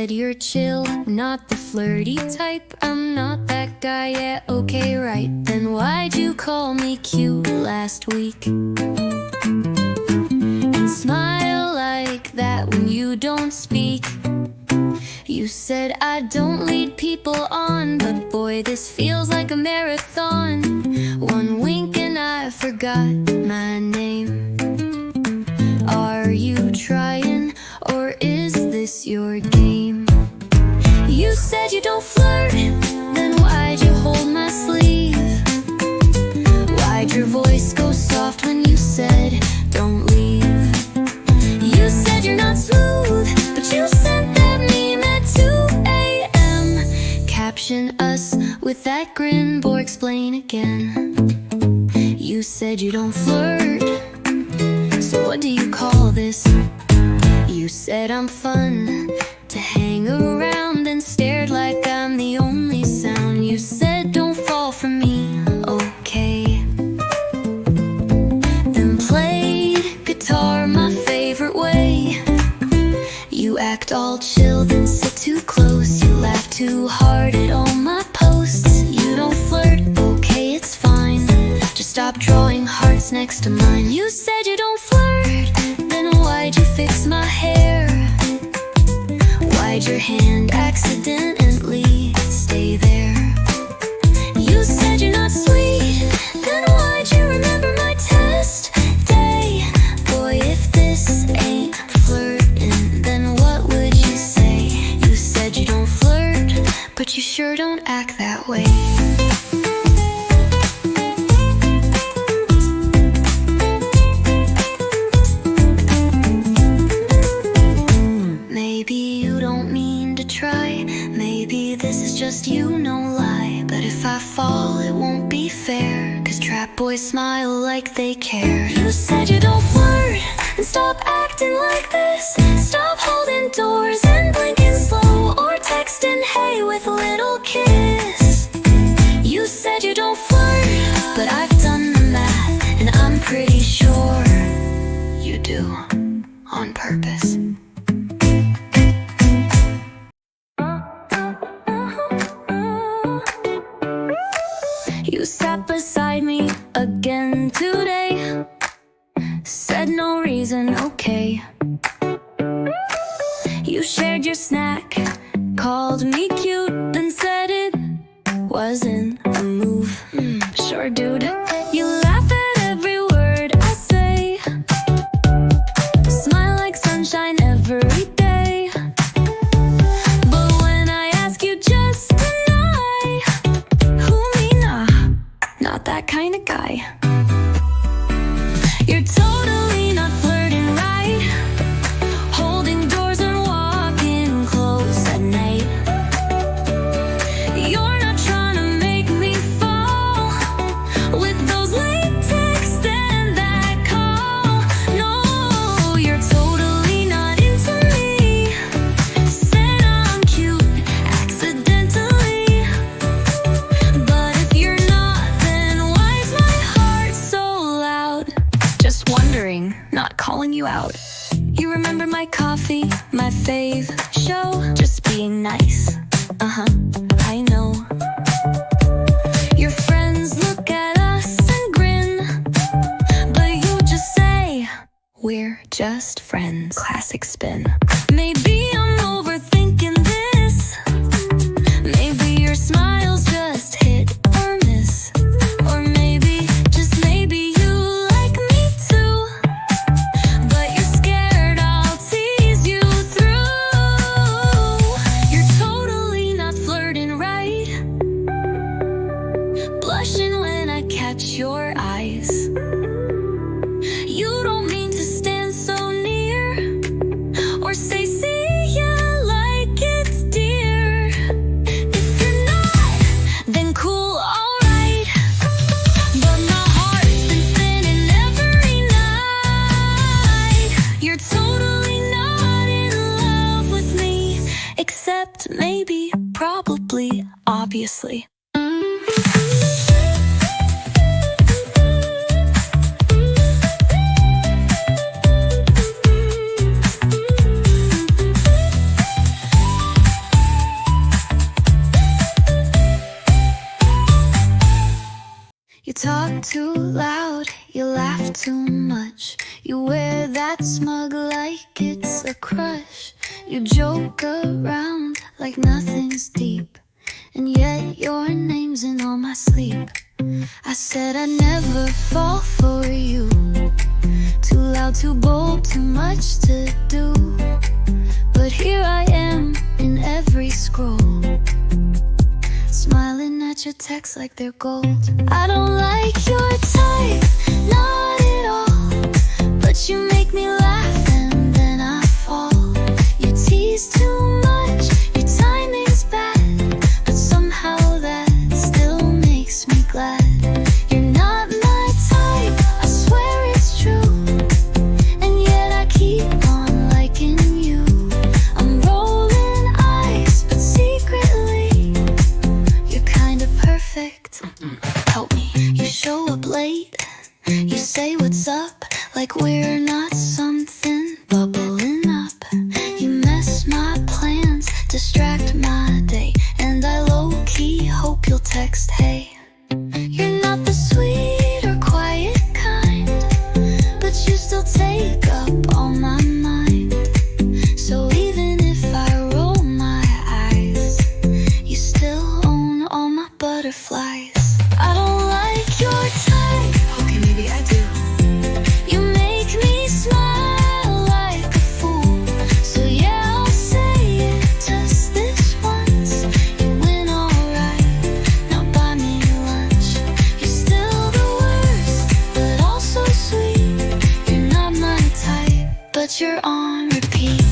said you're chill, not the flirty type. I'm not that guy, yeah, okay, right. Then why'd you call me cute last week? And smile like that when you don't speak. You said I don't lead people on, but boy, this feels like a marathon. One wink and I forgot my name. Are you trying, or is this your game? You said you don't flirt, then why'd you hold my sleeve? Why'd your voice go soft when you said don't leave? You said you're not smooth, but you sent that meme at 2 a.m. Caption us with that grin, or explain again. You said you don't flirt, so what do you call this? You said I'm fun to hang around, and stared like I'm the only sound. You said don't fall for me, okay. Then played guitar my favorite way. You act all chill, then sit too close. You laugh too hard at all my posts. You don't flirt, okay, it's fine. Just stop drawing hearts next to mine. You said you don't flirt, then why'd you fix my hair? Why'd your hand accidentally stay there? You said you're not sweet, then why'd you remember my test day? Boy, if this ain't flirting, then what would you say? You said you don't flirt, but you sure don't act that way. Maybe you don't mean to try, maybe this is just you, no lie. But if I fall, it won't be fair, 'cause trap boys smile like they care. You said you don't flirt, and stop acting like this. Stop holding doors and blinking slow, or texting hey with a little kiss. You said you don't flirt, but I've done the math, and I'm pretty sure you do, on purpose. You sat beside me again today, said no reason, okay. You shared your snack, called me cute, then said it wasn't a move. Sure, dude. You laugh at every word I say, smile like sunshine every day. But when I ask you just deny, who me, nah, not that kind of guy. You're totally not flirting right, holding doors and walking close at night. You're not trying to make me fall with those late texts and that call. No, you're totally not into me. Said I'm cute accidentally, but if you're not, then why is my heart so loud? Just wondering, not calling you out. You remember my coffee, my fave show, just being nice. I know. Your friends look at us and grin, but you just say we're just friends. Classic spin. Maybe I'm overthinking this. Maybe your smile's just hit or miss. Or maybe, just maybe, you like me too, but you're scared I'll tease you through. You're totally not flirting right, blushing when I catch your eyes. You don't mean to stand so near, or say see ya like it's dear. If you're not, then cool, alright. But my heart's been spinning every night. You're totally not in love with me, except maybe, probably, obviously. You talk too loud, you laugh too much. You wear that smug like it's a crush. You joke around like nothing's deep, and yet your name's in all my sleep. I said I'd never fall for you. Too loud, too bold, too much to do. But here I am in every scroll, smiling at your texts like they're gold. I don't like your type, not at all, but you make me laugh and then I fall. You tease too much, your timing's bad, but somehow that still makes me glad. You're not my type, I swear it's true, and yet I keep on liking you. I'm rolling eyes, but secretly you're kind of perfect. Help me. You show up late, you say what's up like we're not something bubbling up. You mess my plans, distract my day, and I low-key hope you'll text, hey. You're not the sweet or quiet kind, but you still take up all my mind. So even if I roll my eyes, you still own all my butterflies. I don't like your type. Okay, maybe I do. You make me smile like a fool. So yeah, I'll say it just this once. You win alright, now buy me lunch. You're still the worst, but also sweet. You're not my type, but you're on repeat.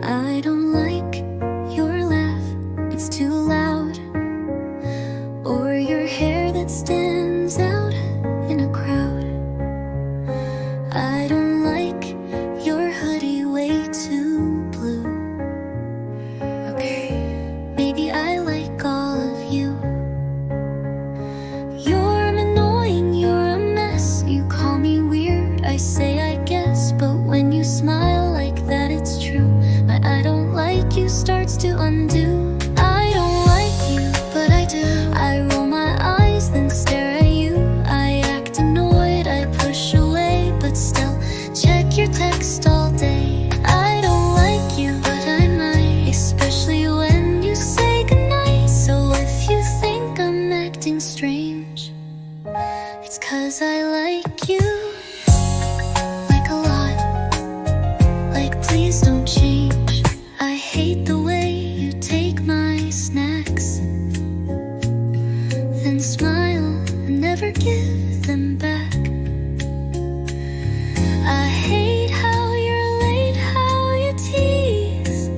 I don't like your laugh, it's too loud, or your hair that stands out in a crowd. I don't like your hoodie way too blue. Okay, maybe I like all of you. You're annoying, you're a mess. You call me weird, I say I guess, but when you smile like that it's true. My I don't like you starts to undo. I don't like you, but I do. I roll my eyes, then stare at you. I act annoyed, I push away, but still check your text all day. I don't like you, but I might, especially when you say goodnight. So if you think I'm acting strange, it's 'cause I like you. Like a lot, like please don't change. I hate the way you take my snacks, then smile and never give them back. I hate how you're late, how you tease,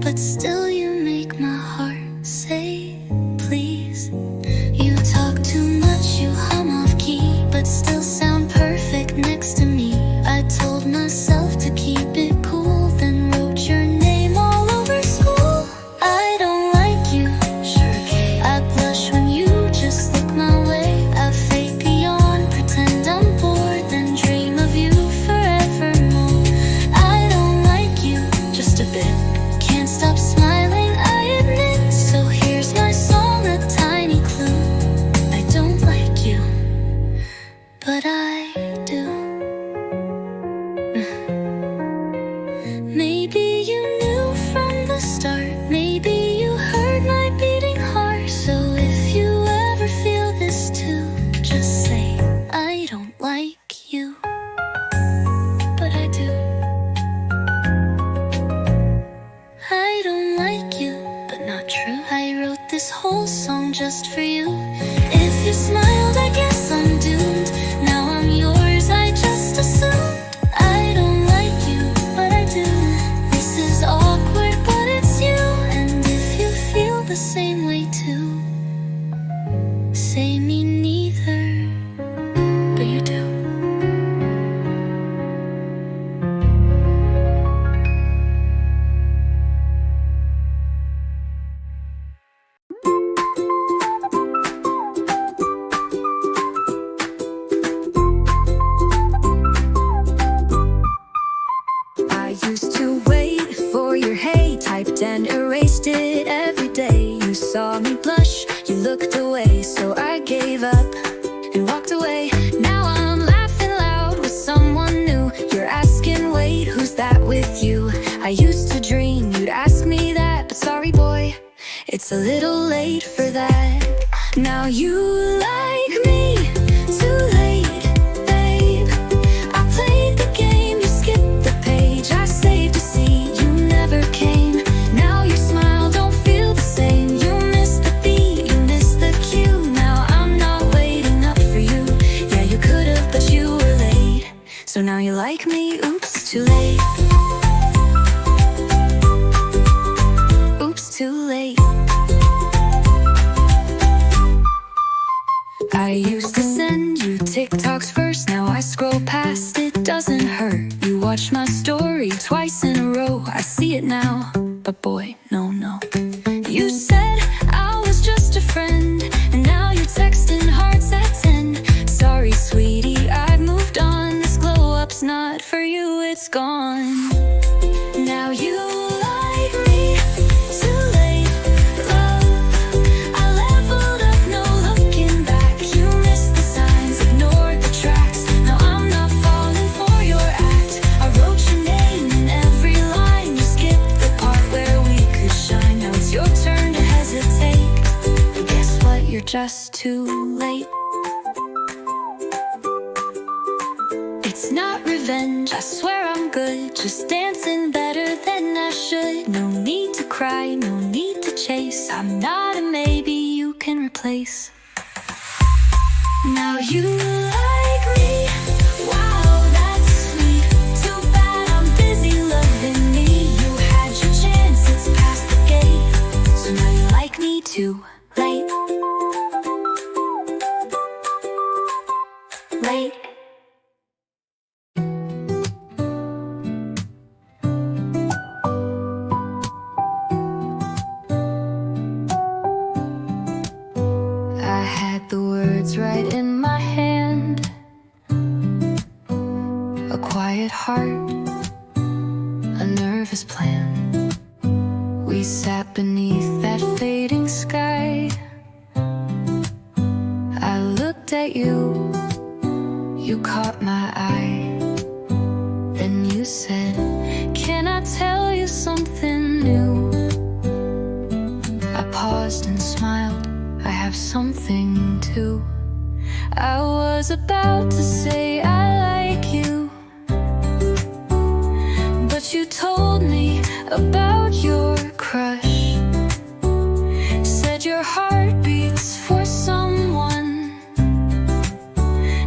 but still you make my heart say please. You talk too much, you hum off key, but still sound perfect next to me. I told myself to keep it cool, then wrote your name all over school. I don't like you, sure, okay. I blush when you just look my way. I fake a yawn, pretend I'm bored, then dream of you forevermore. I don't like you, just a bit. Can't stop smiling, I admit. So here's my song, a tiny clue. I don't like you, but I do. Maybe you knew from the start, maybe you heard my beating heart. So if you ever feel this too, just say I don't like you, but I do. I don't like you, but not true. I wrote this whole song just for you. If you smiled, I guess I'm doomed. Now I'm yours, I just assumed. I don't like you, but I do. This is awkward, but it's you. and erased it every day. You saw me blush, you looked away, so I gave up and walked away. Now I'm laughing loud with someone new. You're asking, wait, who's that with you? I used to dream you'd ask me that, but sorry boy, it's a little late for that. Now you like me too late, babe. I played the game, you skipped the page. I saved to see you never came. Now your smile don't feel the same. You missed the beat, you missed the cue. Now I'm not waiting up for you. Yeah, you could've, but you were late. So now you like me, oops, too late. Oops, too late. I used to send you TikToks first, now I scroll past, it doesn't hurt. You watch my story twice in a row, I see it now, but boy, no, no. You said I was just a friend, and now you're texting hearts at 10. Sorry sweetie, I've moved on, this glow up's not for you, it's gone. Now you like me too late, love. I leveled up, no looking back. You missed the signs, ignored the tracks. Now I'm not falling for your act. I wrote your name in every line. You skipped the part where we could shine. Now it's your turn to hesitate, but guess what, you're just too late. It's not revenge, I swear I'm good, just dancing better than I should. No need to cry, no need to chase, I'm not a maybe you can replace. Now you like me, wow, that's sweet. Too bad I'm busy loving me. You had your chance, it's past the gate. So now you like me too late. Late. I had the words right in my hand, a quiet heart, a nervous plan. We sat beneath that fading sky. I looked at you, you caught my eye. Then you said, can I tell you something new? I paused and smiled, I have something too. I was about to say I like you, but you told me about your crush. Said your heart beats for someone,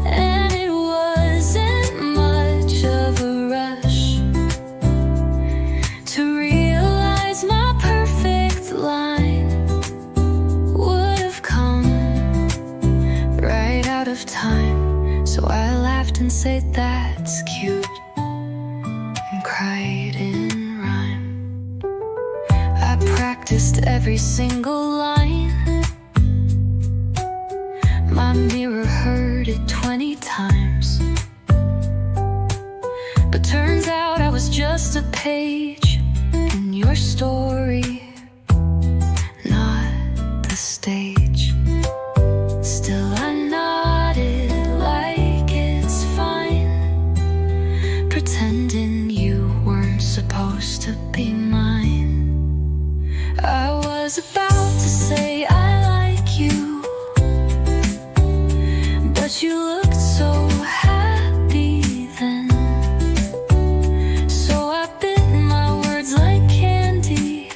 and it wasn't much of a rush to realize my perfect line would've come right out of time. So I laughed and said that's cute, and cried in rhyme. I practiced every single line, my mirror heard it 20 times. But turns out I was just a page in your story, not the stage. Still I nodded like it's fine, pretending you weren't supposed to be mine. I was about to say I like you, but you looked so happy then. So I bit my words like candy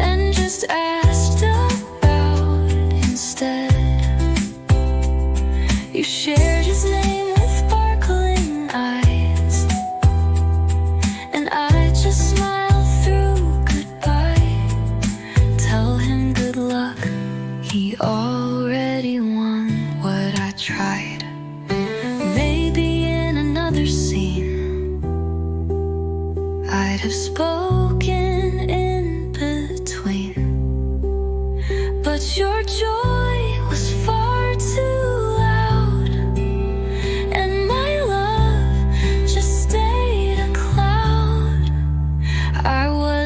and just asked about instead. You shared his name with sparkling eyes, and I just smiled through goodbye. Tell him good luck, he already won what I tried. Maybe in another scene I'd have spoken in between, but your joy was far too loud, and my love just stayed a cloud. I was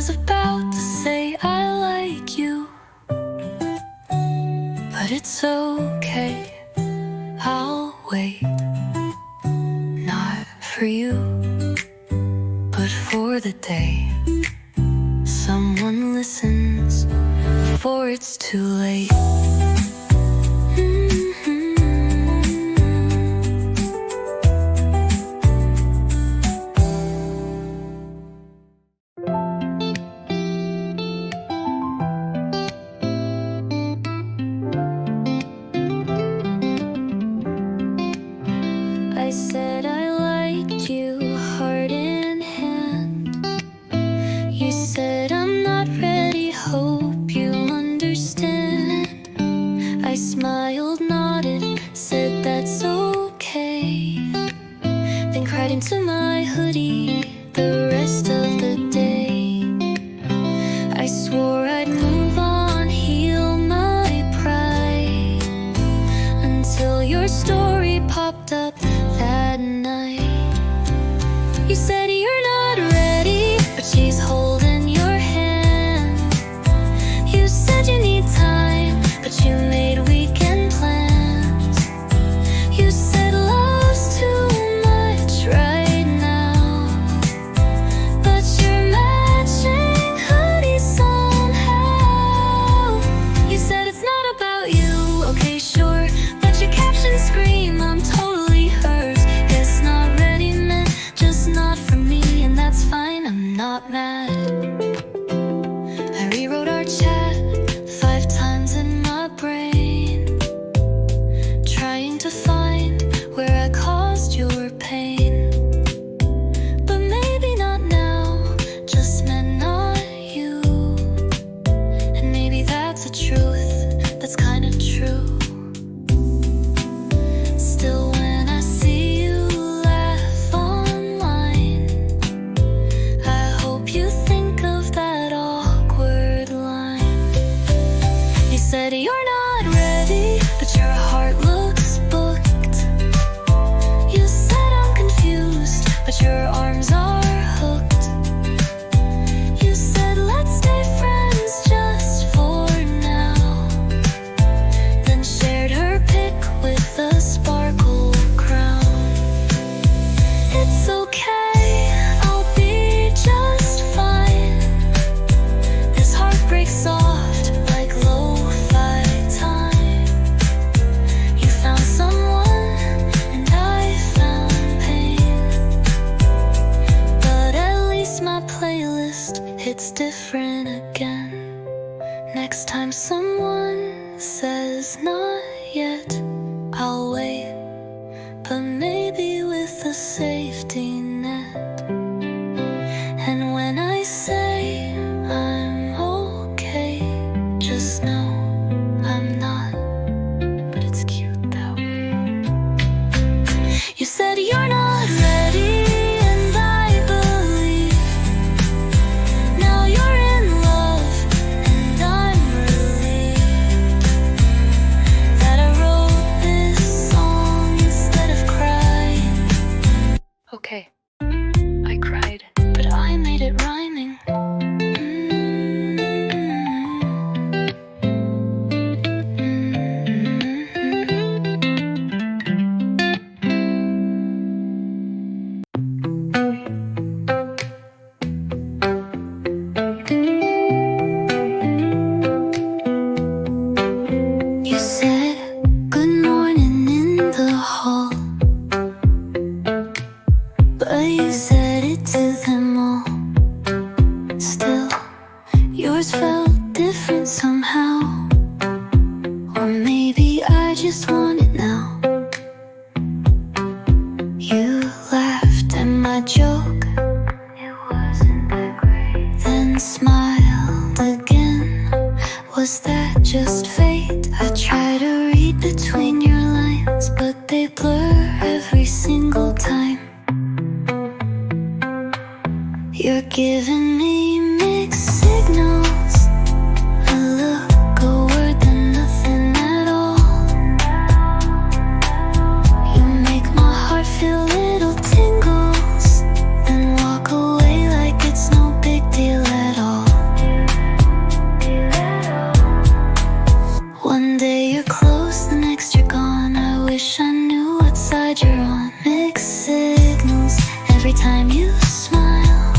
day someone listens before it's too late. I said I liked you, heart in hand. You said I'm not ready, hope you understand. I smiled, nodded, said that's okay, then cried into my hoodie the rest of the day. I swore I'd move on, heal my pride, until your story popped up that night. You said you're not ready, but she's holding your hand. You said you need time, but you made weekend plans. You said love's too much right now, but you're matching hoodies somehow. You said it's not about you, okay sure, but your captions scream I'm totally hers. Guess not ready meant just not for me, and that's fine, I'm not mad. I rewrote our chat 5 times in my brain, trying to find where I caused your pain. But maybe not now, just meant not you. And maybe that's a truth that's kind of true. Still, when I see you laugh online, I hope you think of that awkward line. You said you're not ready, but your heart looks booked. You said I'm confused, but your arms are hooked. You said let's stay friends just for now, then shared her pic with a sparkle crown. It's okay, I'll be just fine. This heartbreak soft like lo-fi time. You found someone and I found pain, but at least my playlist hits different again. Next time someone says not yet, I'll wait, but maybe with a safety net. And when I say I'm okay, just know I'm not, but it's cute that way. You said you're not ready, and I believe. Now you're in love, and I'm relieved that I wrote this song instead of crying. Okay, I cried, but I made it rhyming. You said good morning in the hall, but you said it to them all. Still, yours felt different somehow. Or maybe I just want it now. You laughed at my joke, it wasn't that great, then smiled again. Was that just fate? I try to read between your lines, but they blur every single time. You're giving me mixed signals, a look, a word, then nothing at all. You make my heart feel little tingles, then walk away like it's no big deal at all. One day you're close, the next you're gone. I wish I knew what side you're on. Mixed signals every time you smile.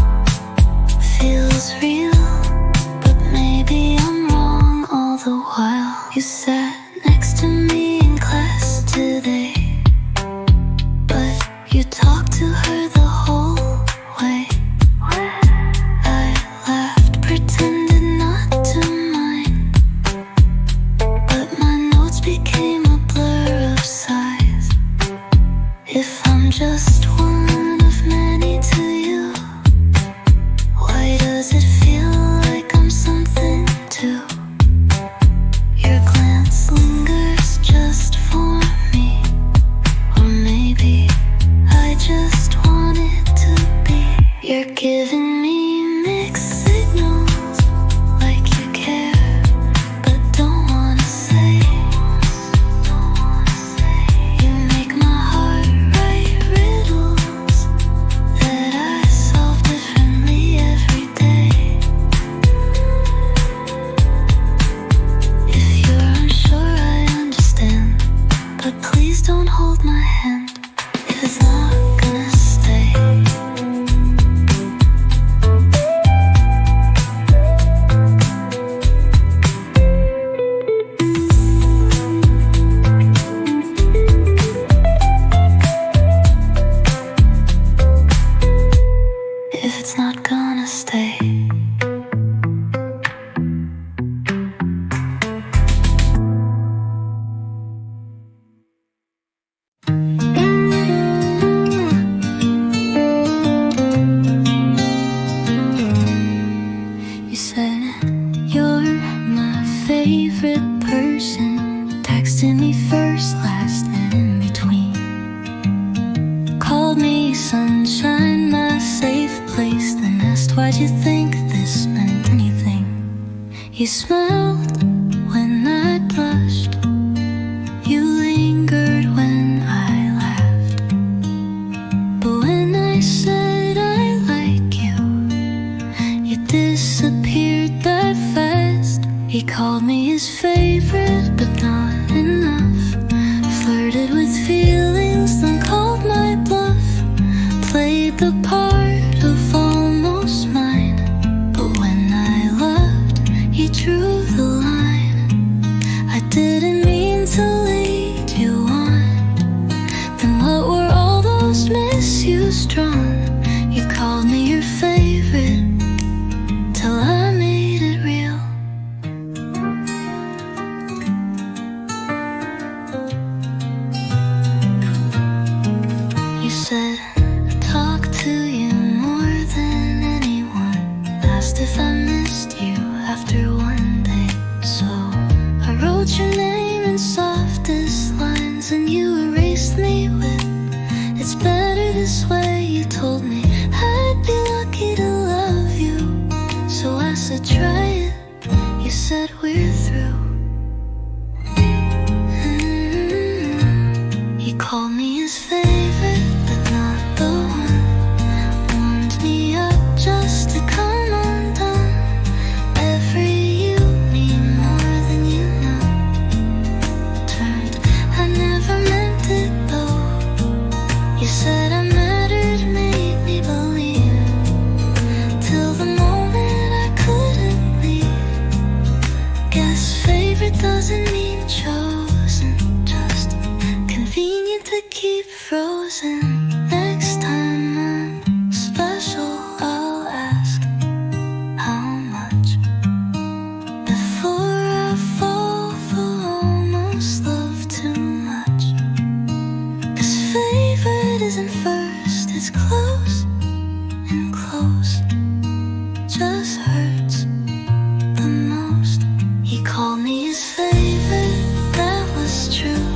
sat next to me in class today, but you talked to her the whole way. I laughed, pretended not to mind, but my notes became a blur of sighs. If I'm just one of many to you, why does it feel like I'm something too? Your glance lingers just for me, or maybe I just want it to be. You're giving me mixed signals, like you care, but don't wanna say. You make my heart write riddles that I solve differently every day. If you're unsure, I understand, but please don't hold my hand if it's not gonna stay. If it's not gonna stay. You said you're my favorite person, texted me first, last, and in between. Called me sunshine, my safe place, then asked why'd you think this meant anything. You smiled when I blushed, you lingered when I laughed, but when I said I like you, you disappeared that fast. He called me his favorite, but not enough. Flirted with feelings, then called my bluff. Played the part of almost mine, but when I loved, he drew the line. I didn't mean to lead you on. Then what were all those misused drawn? You called me your favorite till I made it real. You said I talk to you more than anyone. Asked if I missed you after one day. So I wrote your name in softest lines, and you erased me with "It's better this way." You told me I'd be lucky to love you, so I said try it. You said we're through. He called me his favorite, but not the one. Warmed me up just to come undone. Every you mean more than you know. Turned, I never meant it though. You said I mattered, made me believe, till the moment I couldn't leave. Guess favorite doesn't mean chosen, just convenient to keep frozen. Next time I'm special, I'll ask how much before I fall for almost love too much. 'Cause favorite isn't first, it's close, and close just hurts the most. He called me his favorite, that was true,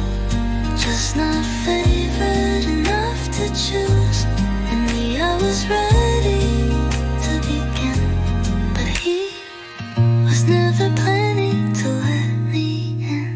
just not favorite enough to choose. And me, I was ready to begin, but he was never planning to let me in.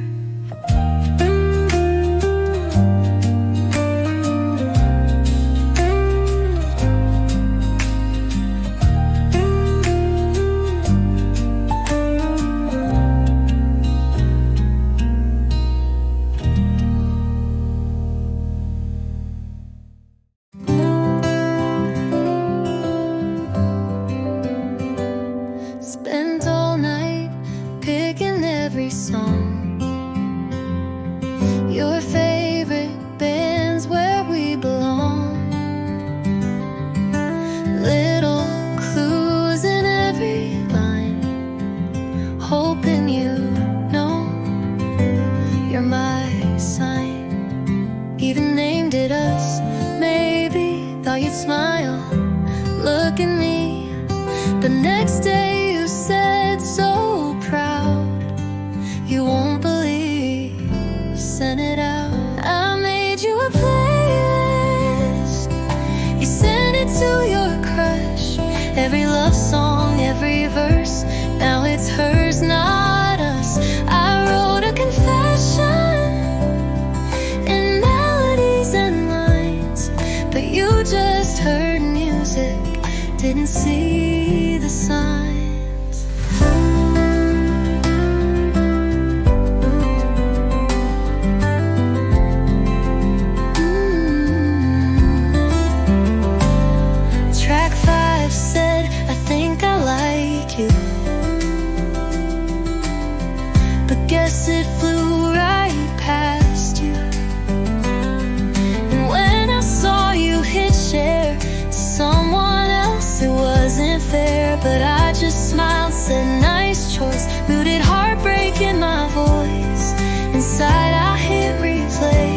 love song, every verse. Now it's hers, not us. I wrote a confession in melodies and lines, but you just heard music, didn't see the signs. Track 5 said, I think I like you, but guess it flew right past you. And when I saw you hit share to someone else, it wasn't fair, but I just smiled, said nice choice, muted heartbreak in my voice. Inside I hit replay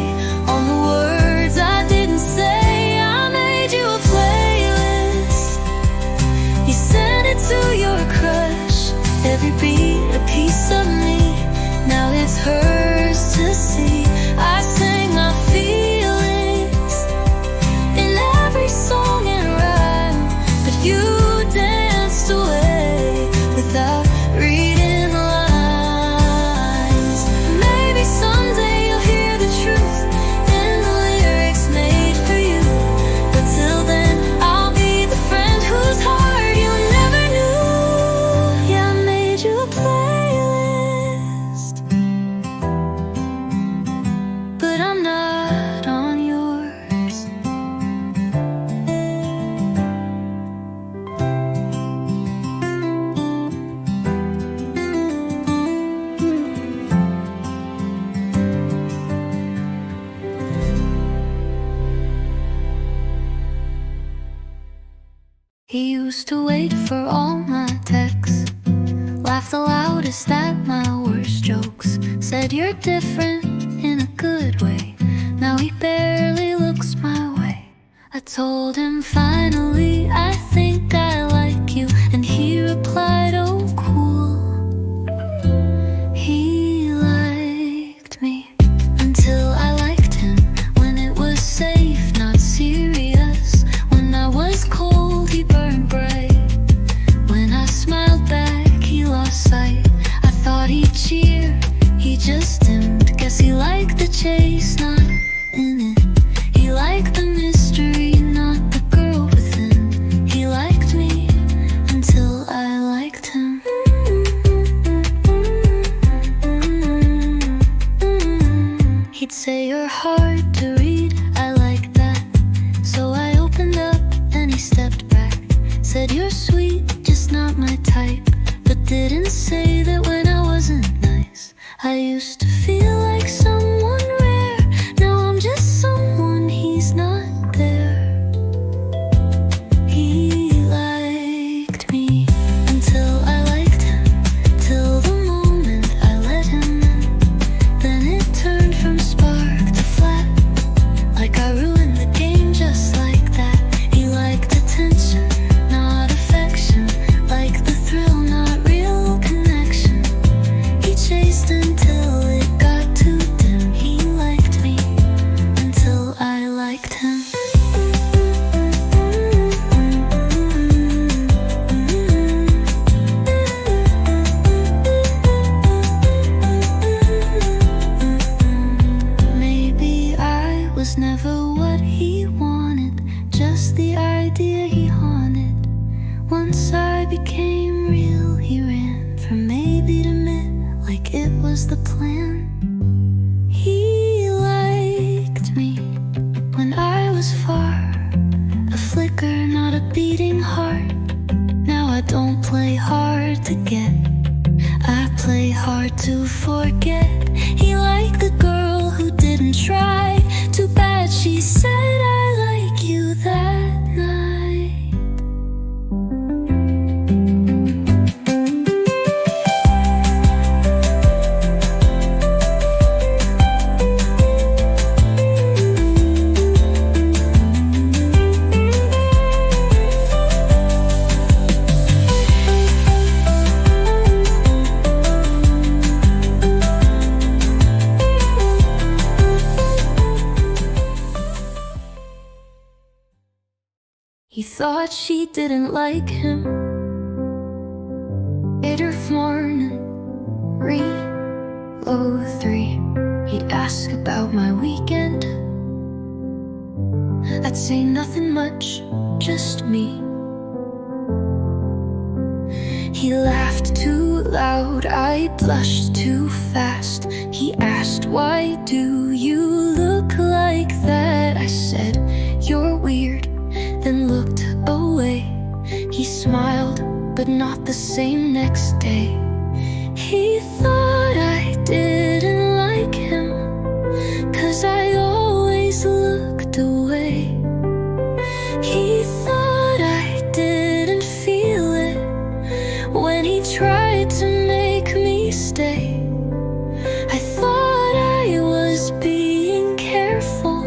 on the words I didn't say. I made you a playlist, you sent it to your crush, every beat a piece of me. Now it's hers to see. I sang my feelings in every song and rhyme, but you danced away without reading the lines. Maybe someday you'll hear the truth in the lyrics made for you, but till then I'll be the friend whose heart you never knew. Yeah, I made you a playlist, but I'm not on yours. He used to wait for all my texts, laugh the loudest at my worst jokes, said you're different in a good way. Now he barely looks my way. I told him finally I think I like you, and he replied, oh cool. He liked me until I liked him, when it was safe, not serious. When I was cold, he burned bright. When I smiled back, he lost sight. I thought he'd cheer, he just dimmed. Guess he liked the chase, not in it. He liked the mystery, not the girl within. He liked me until I liked him. He'd say you're hard to read, I like that. So I opened up and he stepped back, said you're sweet, just not my type, but didn't say that when I wasn't nice. I used to feel like someone rare, now I'm just someone he's not there. He liked me until I liked him, till the moment I let him in. Then it turned from spark to flat, like I ruined the game just like that. He liked attention, not affection, like the thrill, not real connection. He chased until it got too dim. He liked me until I liked him. Maybe I was never what he wanted, just the idea he haunted. Once I became real, he ran from maybe to mid, like it was the plan. He liked me when I was far, a flicker, not a beating heart. Now I don't play hard to get, I play hard to forget. He liked the girl who didn't try, too bad she said I like you that night. He thought she didn't like him, 2:03, he'd ask about my weekend. I'd say nothing much, just me. He laughed too loud, I blushed too fast. He asked, why do you look like that? I said, you're weird, then looked away. He smiled, but not the same next day. He thought I didn't like him, 'cause I always looked away. He thought I didn't feel it when he tried to make me stay. I thought I was being careful,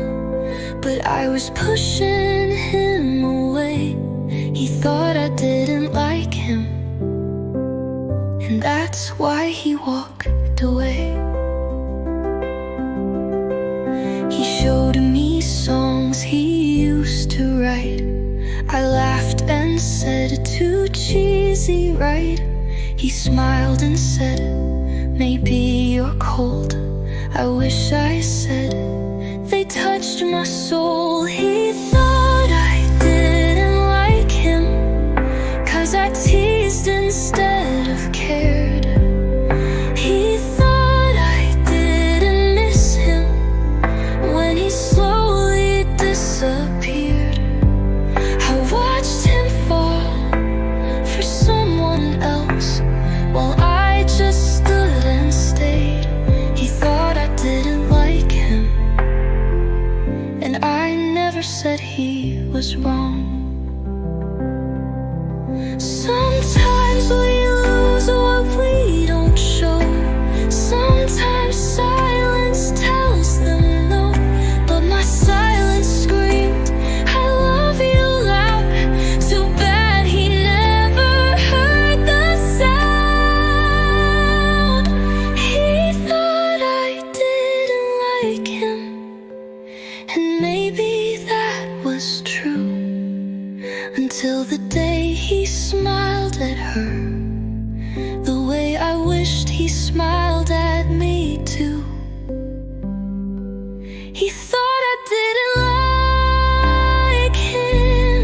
but I was pushing him away. He thought I didn't like him, and that's why he walked away. He showed me songs he used to write. I laughed and said, too cheesy, right? He smiled and said, maybe you're cold. I wish I said, they touched my soul. He thought I didn't like him, 'cause I teased instead of cared. He thought I didn't miss him when he slowly disappeared. I watched him fall for someone else while I just stood and stayed. He thought I didn't like him, and I never said he was wrong. Sometimes we lose what we don't show. Sometimes silence tells them no, but my silence screamed, I love you loud. Too bad he never heard the sound. He thought I didn't like him, and maybe that was true, until the day he smiled at her, the way I wished he smiled at me too. He thought I didn't like him,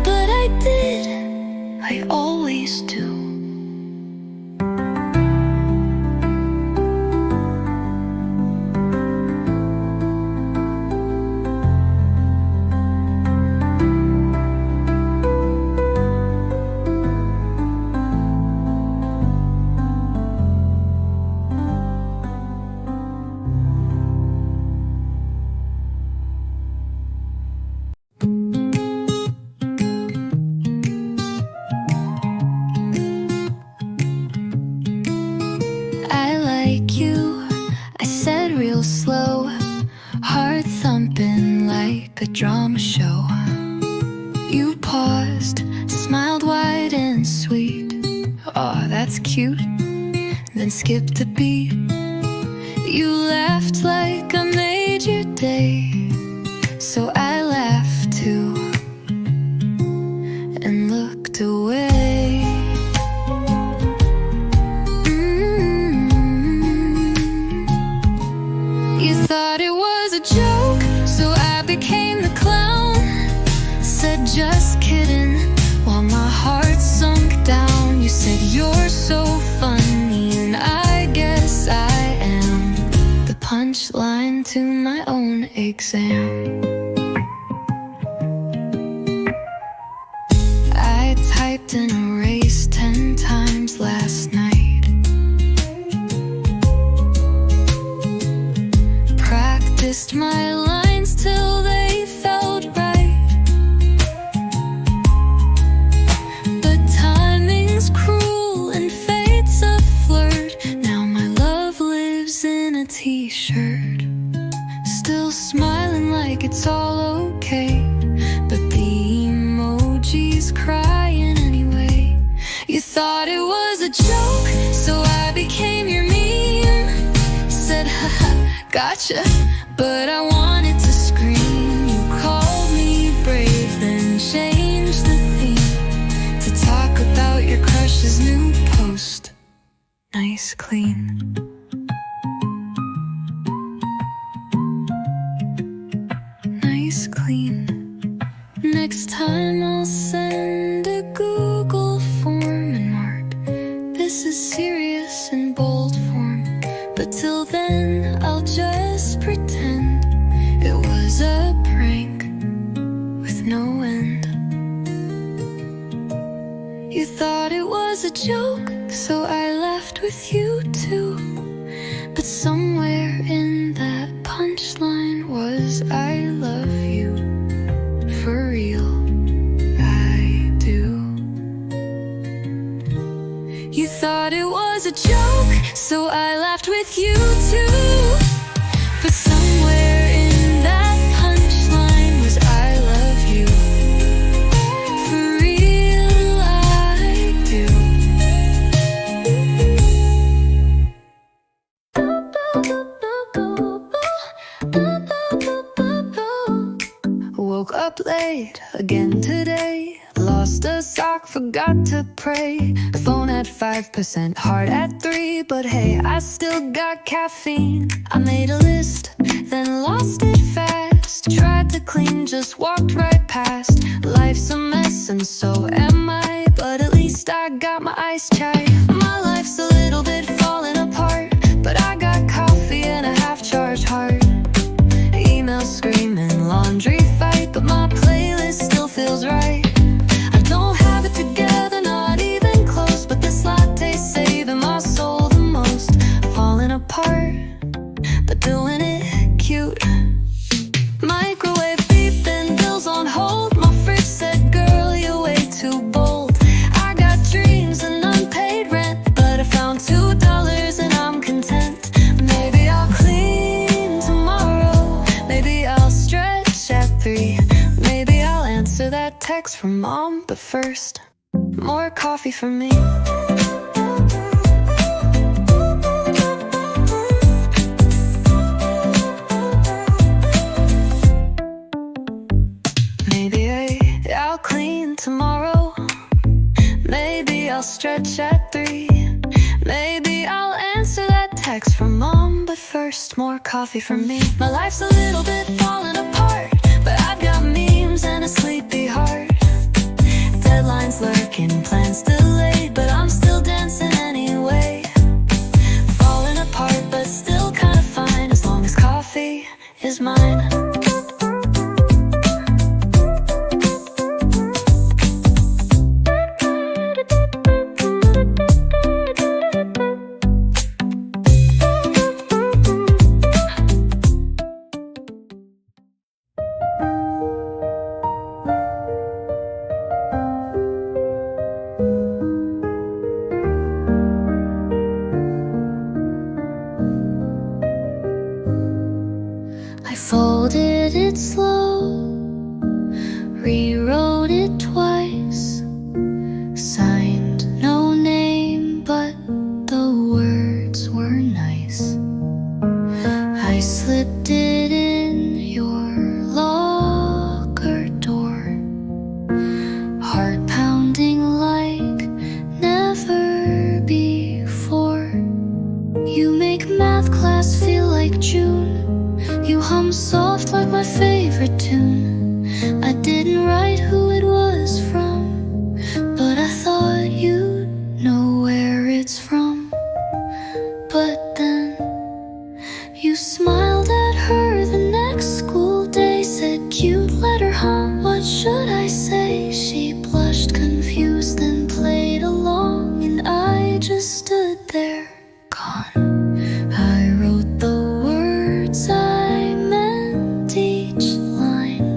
but I did, I always do. I like you, I said real slow, heart thumping like a drama show. You paused, smiled wide and sweet. Aw, that's cute. Then skipped a beat. You laughed like I made your day, so I laughed too and looked away. You thought it was a joke, so I became the clown. Said just kidding, while my heart sunk down. You said you're so funny, and I guess I am the punchline to my own exam. I typed and erased 10 times last night. Practiced my lines till they felt right, but timing's cruel and fate's a flirt. Now my love lives in a t-shirt, still smiling like it's all okay, but the emoji's crying anyway. You thought it was a joke, so I became your meme. Said haha, gotcha, but I wanted to scream. You called me brave, then changed the theme to talk about your crush's new post. Nice clean. this is serious in bold form, but till then I'll just pretend it was a prank with no end. You thought it was a joke, so I laughed with you too. But somewhere in that punchline was I love you, for real, I do. You thought it was a joke, so I laughed with you too. But somewhere in that punchline was I love you, for real, I do. Woke up late again today. Lost a sock, forgot to pray. Phone at 5%, heart at 3. But hey, I still got caffeine. I made a list, then lost it fast. Tried to clean, just walked right past. Life's a mess and so am I, but at least I got my iced chai. My life's a little bit falling apart, but I got coffee and a half-charged heart. Emails screaming, laundry fight, but my playlist still feels right. I don't have it together, not even close, but this latte's saving my soul the most. Falling apart, but doing it cute. Microwave beeping, bills on hold. My fridge said, girl, you're way too bold. I got dreams and unpaid rent, but I found $2 and I'm content. Maybe I'll clean tomorrow, maybe I'll stretch at 3. Maybe I'll answer that text from mom, but first, more coffee for me. Maybe I'll clean tomorrow, maybe I'll stretch at 3. Maybe I'll answer that text from mom, but first, more coffee for me. My life's a little bit falling apart, but I've got memes and a sleepy heart. Deadlines lurking, plans delayed, but I'm still dancing anyway. Falling apart, but still kinda fine, as long as coffee is mine. Folded it slow, rewrote it twice, signed no name, but the words were nice. I slipped it in your locker door, heart pounding like never before. You make math class feel like June. You hum soft like my favorite tune. I didn't write who it was from, but I thought you'd know where it's from. But then you smiled at her the next school day, said cute letter, huh? What should I say? She blushed confused, then played along, and I just stood there, gone. I wrote the words I meant each line.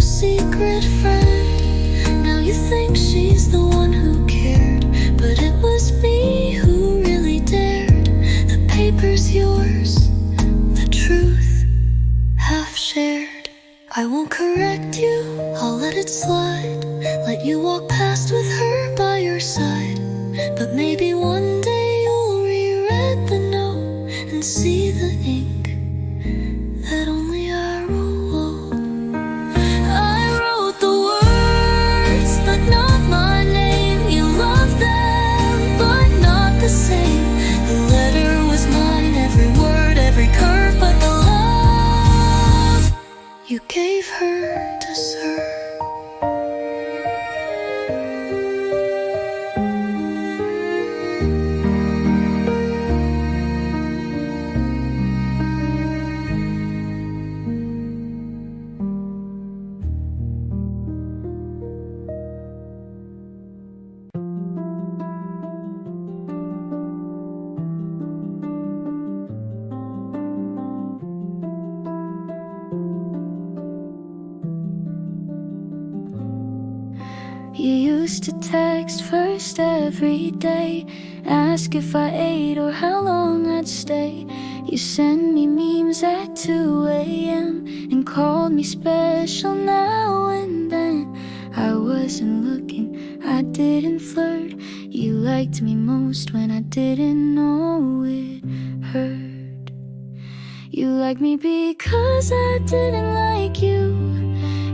secret friend. Now you think she's the one who cared, but it was me who really dared. The paper's yours, the truth half shared. I won't correct you, I'll let it slide. Let you walk past with her by your side. But maybe one day you'll reread the note and see the ink that only I wrote. I wrote the words, but not my name. You loved them, but not the same. The letter was mine, every word, every curve, but the love you gave her deserved. You used to text first every day, ask if I ate or how long I'd stay. You sent me memes at 2 a.m. and called me special now and then. I wasn't looking, I didn't flirt. You liked me most when I didn't know it hurt. You liked me because I didn't like you.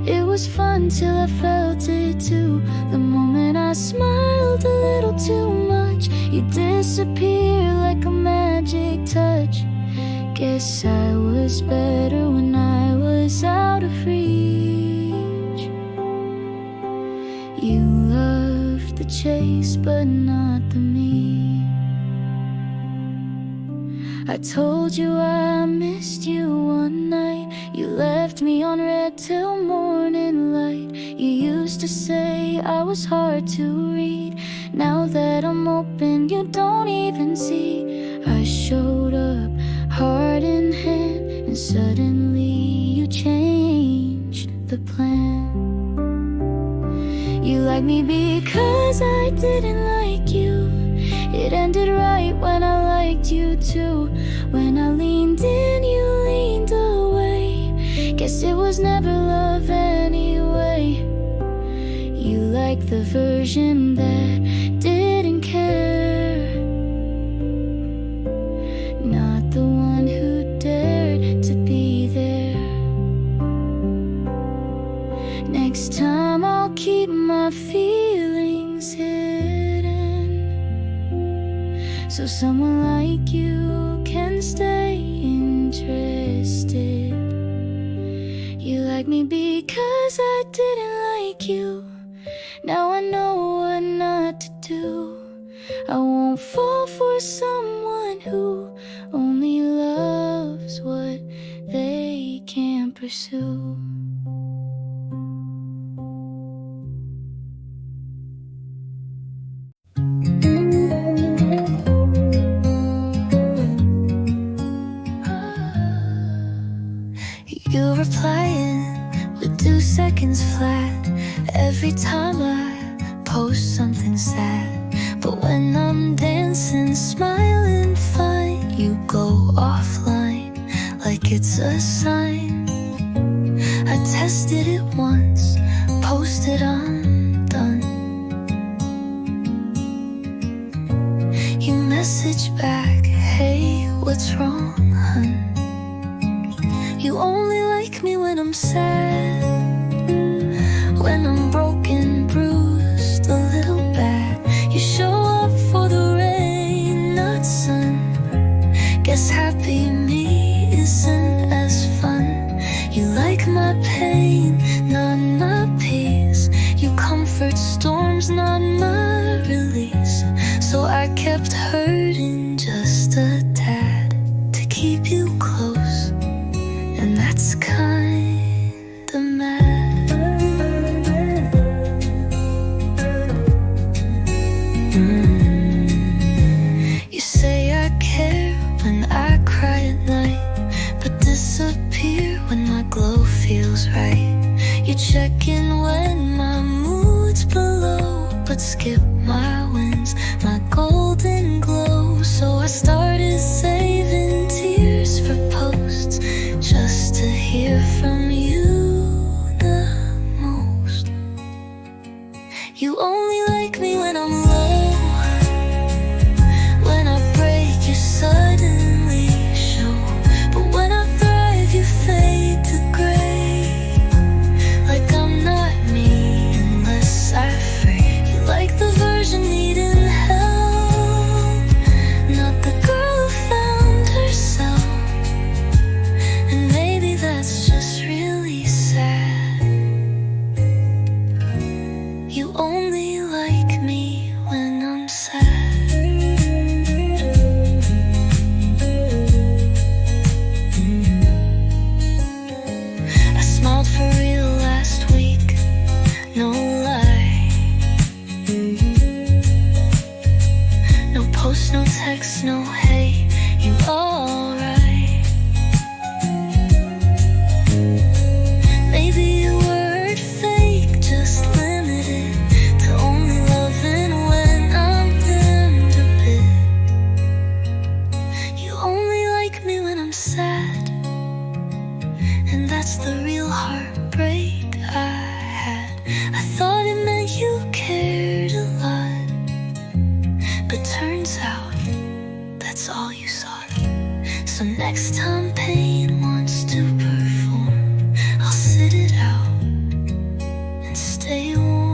It was fun till I felt it too. The moment I smiled a little too much, you disappear like a magic touch. Guess I was better when I was out of reach. You loved the chase but not the me. I told you I missed you one night. You left me on red till morning light. You used to say I was hard to read. Now that I'm open, you don't even see. I showed up, heart in hand, and suddenly you changed the plan. You liked me because I didn't like you. It ended right when I liked you too. When I leaned in, you leaned away. Guess it was never love anyway. You liked the version that didn't care, not the one who dared to be there. Next time I'll keep my feelings hidden, so someone like you can stay interested. You like me because I didn't like you. Now I know what not to do. I won't fall for someone who only loves what they can't pursue. You replying with 2 seconds flat every time I post something sad. But when I'm dancing, smiling fine, you go offline like it's a sign. I tested it once, posted I'm done. You message back, hey, what's wrong, hun? You only like me when I'm sad, when I'm broken, bruised, a little bad. You show up for the rain, not sun. Guess happy me isn't as fun. You like my pain, not my peace. You comfort storms, not my release. So I kept hurting just a tad to keep you close, and that's kinda mad. You say I care when I cry at night, but disappear when my glow feels right. You check in when my mood's below, but skip my wins, my golden glow. So I started saving tears for posts, just to hear from you the most. You only like me when I'm low. When I break, you suddenly show. But when I thrive, you fade to gray. Like I'm not me unless I fray. You like the version needing help, not the girl who found herself. And maybe that's just really sad. You only like me when I'm sad. I smiled for real last week, no lie. No post, no text, no hey, you alright? Maybe you weren't fake, just limited to only loving when I'm dimmed a bit. You only like me when I'm sad, and that's the real heartbreak I had. I thought it meant you cared a lot, but turns out that's all you sought. So next time pain wants to perform, I'll sit it out and stay warm.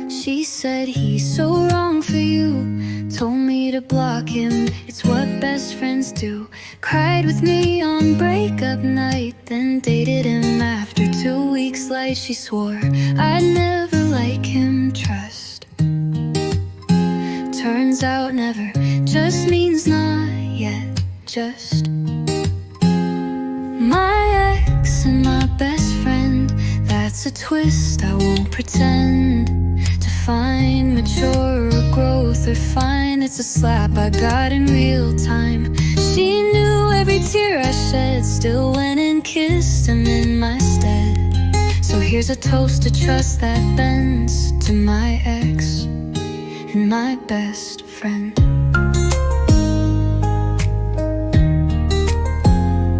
She said he's so wrong for you, told me to block him, it's what best friends do. Cried with me on breakup night, then dated him after 2 weeks like she swore I'd never like him. Trust turns out never just means not yet. Just my ex and my best friend, that's a twist I won't pretend to find mature or growth or fine. It's a slap I got in real time. She knew every tear I shed, still went and kissed him in my stead. So here's a toast to trust that bends, to my ex and my best friend.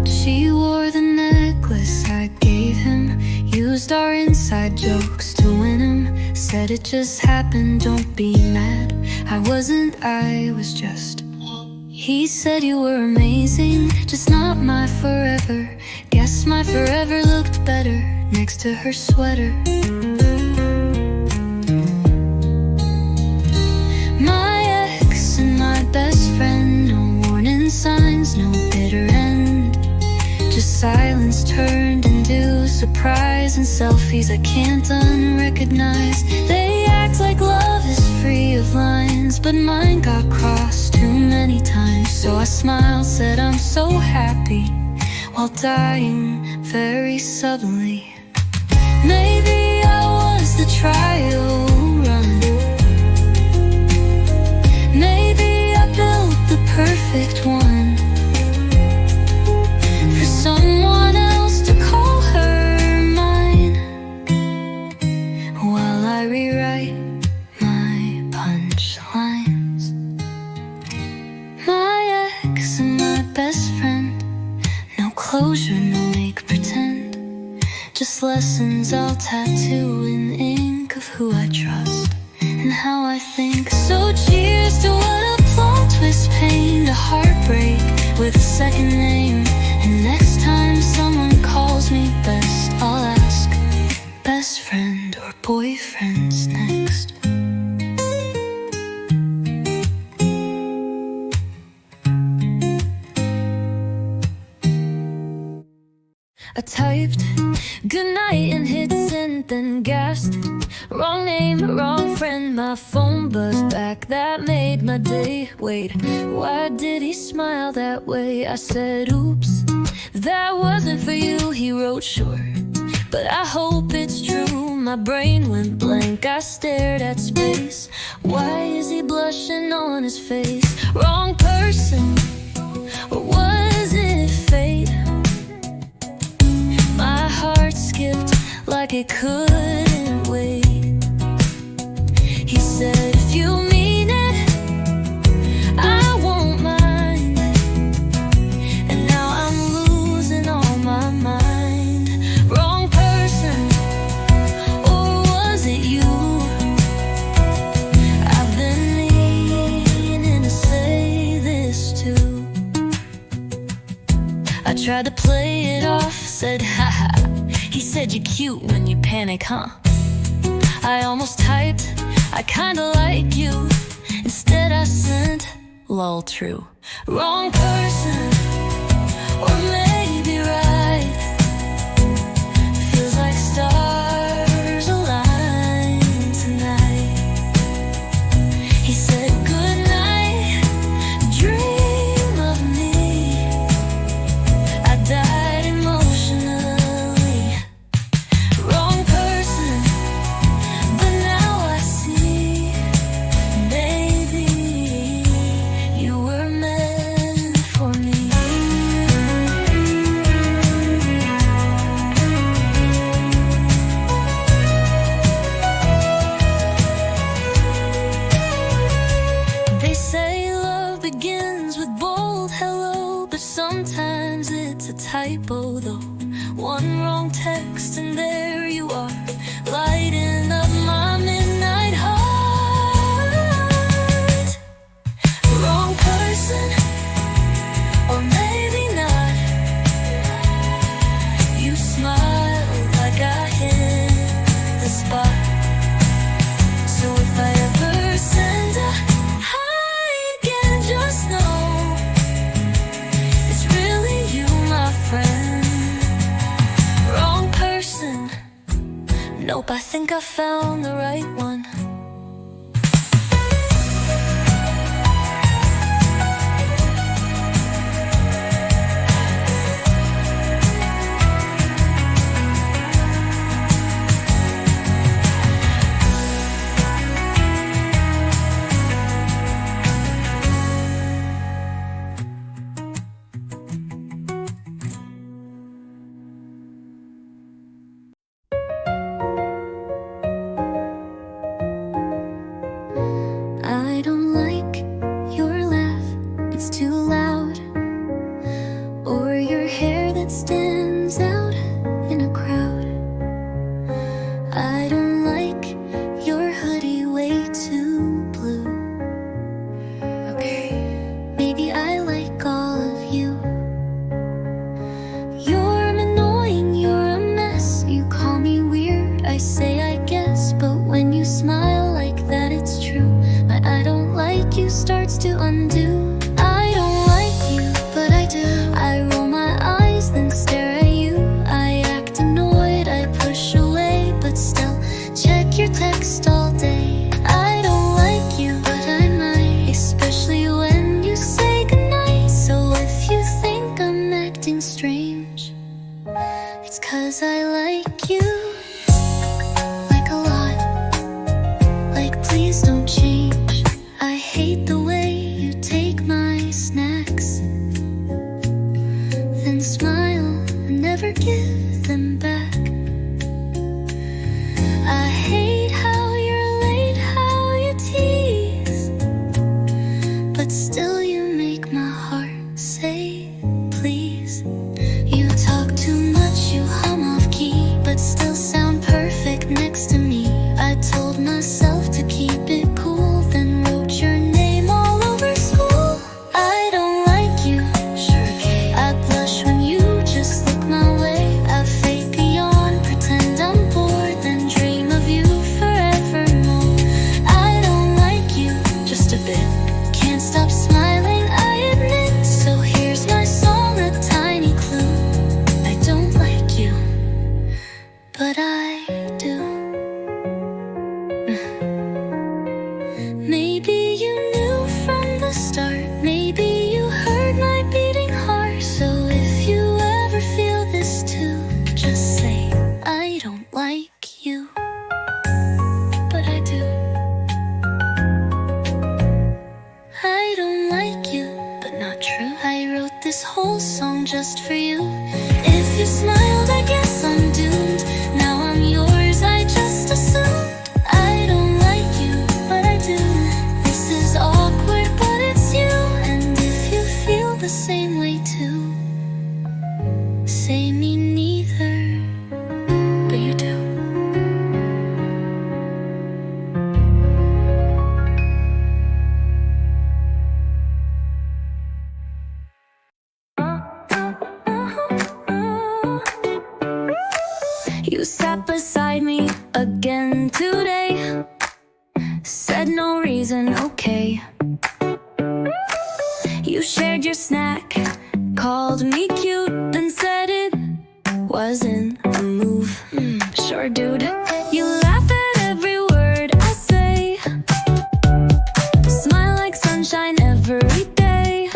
She wore the necklace I gave him, used our inside jokes to win him. Said it just happened, don't be mad. I wasn't, I was just. He said you were amazing, just not my forever. Guess my forever looked better next to her sweater. My ex and my best friend, no warning signs, no bitter end. Just silence turned into surprise and selfies I can't unrecognize. They act like love is free of lines, but mine got crossed too many times. So I smiled, said I'm so happy, while dying very suddenly. Maybe I was the trial run. Maybe I built the perfect one for someone else to call her mine, while I rewrite my punchlines. My ex and my best friend, no closure, no make pretend, just lessons I'll tattoo in ink of who I trust and how I think. So cheers to what a plot twist, pain to heartbreak with a second name. And next time someone calls me best, I'll ask best friend or boyfriends next. I typed goodnight and hit send, then gasped. Wrong name, wrong friend, my phone buzzed back. That made my day. Wait, why did he smile that way? I said, oops, that wasn't for you. He wrote, sure, but I hope it's true. My brain went blank, I stared at space. Why is he blushing on his face? Wrong person, or was it fate? My heart skipped like it couldn't wait. He said, if you mean it, I won't mind. And now I'm losing all my mind. Wrong person, or was it you? I've been meaning to say this too. I tried to play it off, said haha. He said you're cute when you panic, huh? I almost typed, I kinda like you. Instead I sent, lol, true. Wrong person, or maybe right. Feels like stars aligned tonight. He said good night, dream of me. I died emotionally. Wrong person, but now I see, maybe you were meant for me. They say love begins with bold hello, but sometimes it's a typo though. One wrong text and there you are, lighting up my midnight heart. Wrong person, or maybe not. You smile like I hit the spot. So if I ever send a hi again, just know it's really you, my friend. Wrong person, nope, I think I found the right one. I don't like your laugh, it's too loud. Or your hair that stands out in a crowd. I don't like your hoodie, way too blue. Okay, maybe I like all of you. You're annoying, you're a mess. You call me weird, I say I guess. But when you smile like that, it's true. My I don't like you starts to undo. I don't like you, but I do. I roll my eyes, then stare at you. I act annoyed, I push away, but still check your text all day. I don't like you, but I might, especially when you say goodnight. So if you think I'm acting strange, it's 'cause I like you. Like a lot. Like please don't change. I hate the way you take just for you. If you smiled, I guess I'm doomed. Now I'm yours, I just assumed. I don't like you, but I do. This is awkward, but it's you. And if you feel the same way too, say me neither, but you do. You sat beside me again today, said no reason, okay. You shared your snack, called me cute, then said it wasn't a move. Sure, dude. You laugh at every word I say, smile like sunshine every day.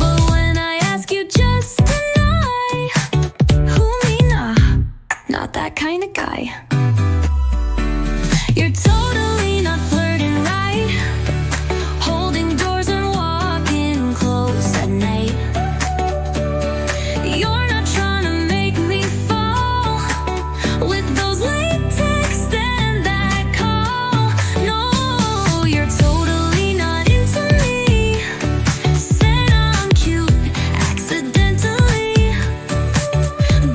But when I ask you just deny, who me nah, not that kind of guy. You're totally not flirting right, holding doors and walking close at night. You're not trying to make me fall with those late texts and that call. No, you're totally not into me. Said I'm cute accidentally,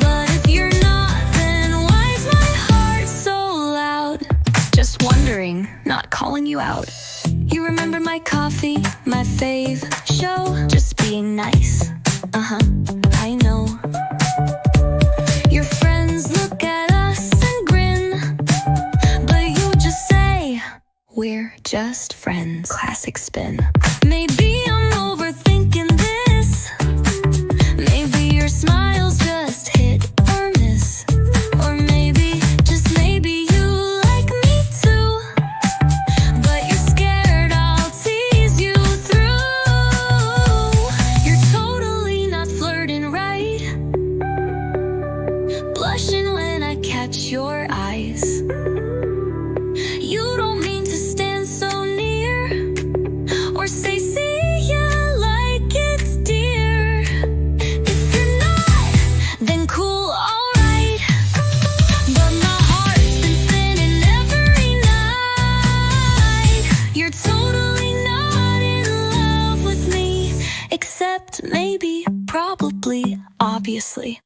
but if you're not, then why's my heart so loud? Just wondering, not calling you out. You remember my coffee, my fave show, just being nice. I know. Your friends look at us and grin, but you just say, we're just friends. Classic spin. Maybe I'm overthinking this. Maybe your smiles just hit or miss. Or maybe, just maybe you like me too, but you're scared I'll tease you through. You're totally not flirting right, blushing when I catch your eyes. You don't mean to stand so near, or say see ya like it's dear. If you're not, then cool, alright. But my heart's been spinning every night. You're totally not in love with me, except maybe, probably, obviously.